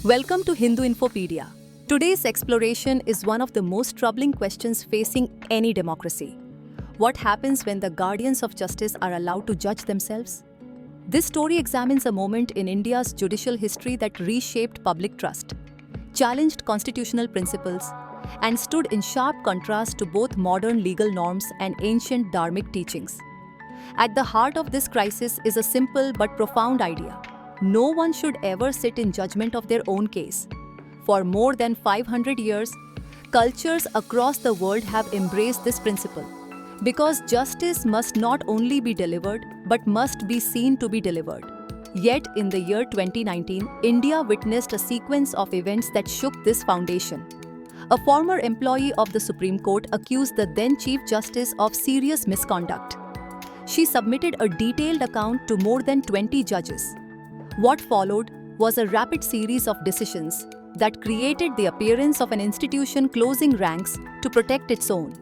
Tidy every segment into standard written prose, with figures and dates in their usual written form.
Welcome to Hindu Infopedia. Today's exploration is one of the most troubling questions facing any democracy. What happens when the guardians of justice are allowed to judge themselves? This story examines a moment in India's judicial history that reshaped public trust, challenged constitutional principles, and stood in sharp contrast to both modern legal norms and ancient dharmic teachings. At the heart of this crisis is a simple but profound idea. No one should ever sit in judgment of their own case. For more than 500 years, cultures across the world have embraced this principle. Because justice must not only be delivered, but must be seen to be delivered. Yet, in the year 2019, India witnessed a sequence of events that shook this foundation. A former employee of the Supreme Court accused the then Chief Justice of serious misconduct. She submitted a detailed account to more than 20 judges. What followed was a rapid series of decisions that created the appearance of an institution closing ranks to protect its own.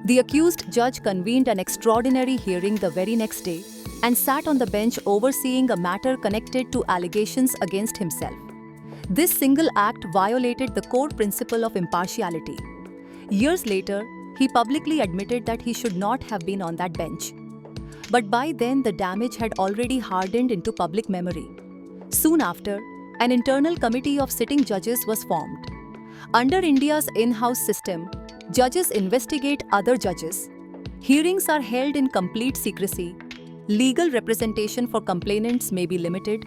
The accused judge convened an extraordinary hearing the very next day and sat on the bench overseeing a matter connected to allegations against himself. This single act violated the core principle of impartiality. Years later, he publicly admitted that he should not have been on that bench. But by then, the damage had already hardened into public memory. Soon after, an internal committee of sitting judges was formed. Under India's in-house system, judges investigate other judges. Hearings are held in complete secrecy. Legal representation for complainants may be limited,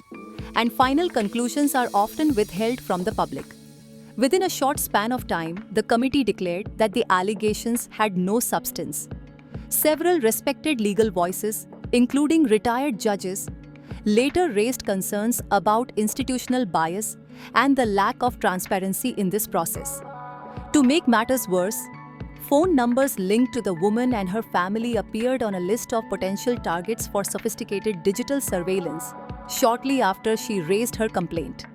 and final conclusions are often withheld from the public. Within a short span of time, the committee declared that the allegations had no substance. Several respected legal voices, including retired judges, later raised concerns about institutional bias and the lack of transparency in this process. To make matters worse, phone numbers linked to the woman and her family appeared on a list of potential targets for sophisticated digital surveillance shortly after she raised her complaint.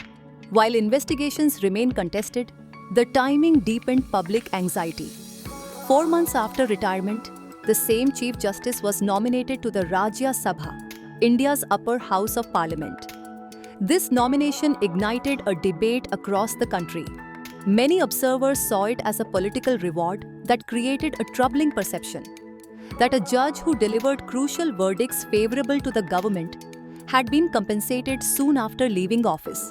While investigations remain contested, the timing deepened public anxiety. 4 months after retirement, the same Chief Justice was nominated to the Rajya Sabha, India's upper house of parliament. This nomination ignited a debate across the country. Many observers saw it as a political reward that created a troubling perception that a judge who delivered crucial verdicts favorable to the government had been compensated soon after leaving office.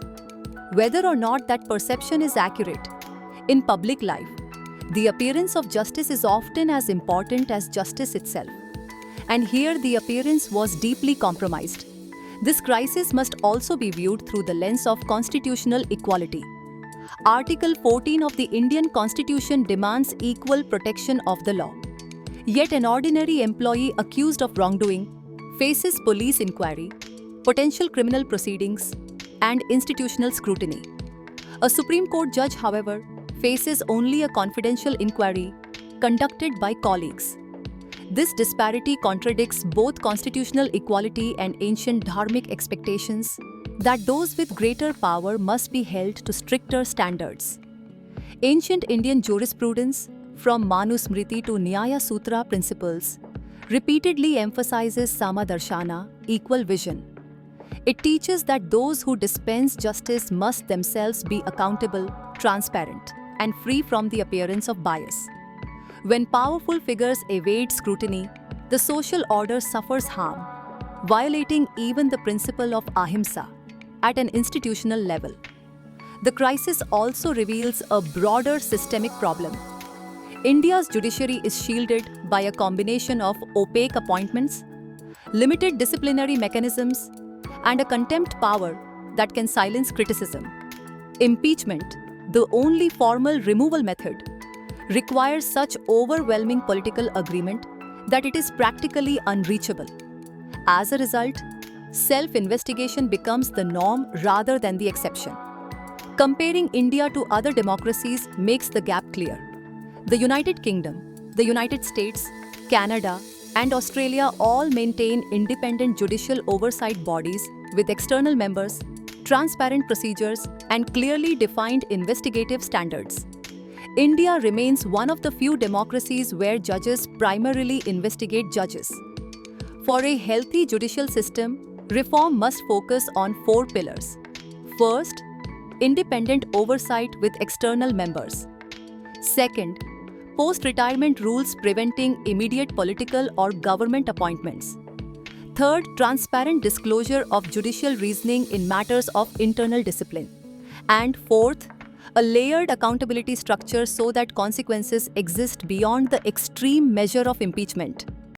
Whether or not that perception is accurate, in public life, the appearance of justice is often as important as justice itself. And here the appearance was deeply compromised. This crisis must also be viewed through the lens of constitutional equality. Article 14 of the Indian Constitution demands equal protection of the law. Yet an ordinary employee accused of wrongdoing faces police inquiry, potential criminal proceedings, and institutional scrutiny. A Supreme Court judge, however, faces only a confidential inquiry conducted by colleagues. This disparity contradicts both constitutional equality and ancient dharmic expectations that those with greater power must be held to stricter standards. Ancient Indian jurisprudence, from Manu Smriti to Nyaya Sutra principles, repeatedly emphasizes Samadarshana, equal vision. It teaches that those who dispense justice must themselves be accountable, transparent, and free from the appearance of bias. When powerful figures evade scrutiny, the social order suffers harm, violating even the principle of ahimsa at an institutional level. The crisis also reveals a broader systemic problem. India's judiciary is shielded by a combination of opaque appointments, limited disciplinary mechanisms, and a contempt power that can silence criticism. Impeachment, the only formal removal method, requires such overwhelming political agreement that it is practically unreachable. As a result, self-investigation becomes the norm rather than the exception. Comparing India to other democracies makes the gap clear. The United Kingdom, the United States, Canada, and Australia all maintain independent judicial oversight bodies with external members, transparent procedures, and clearly defined investigative standards. India remains one of the few democracies where judges primarily investigate judges. For a healthy judicial system, reform must focus on 4 pillars. First, independent oversight with external members. Second, post-retirement rules preventing immediate political or government appointments. Third, transparent disclosure of judicial reasoning in matters of internal discipline. And fourth, a layered accountability structure so that consequences exist beyond the extreme measure of impeachment.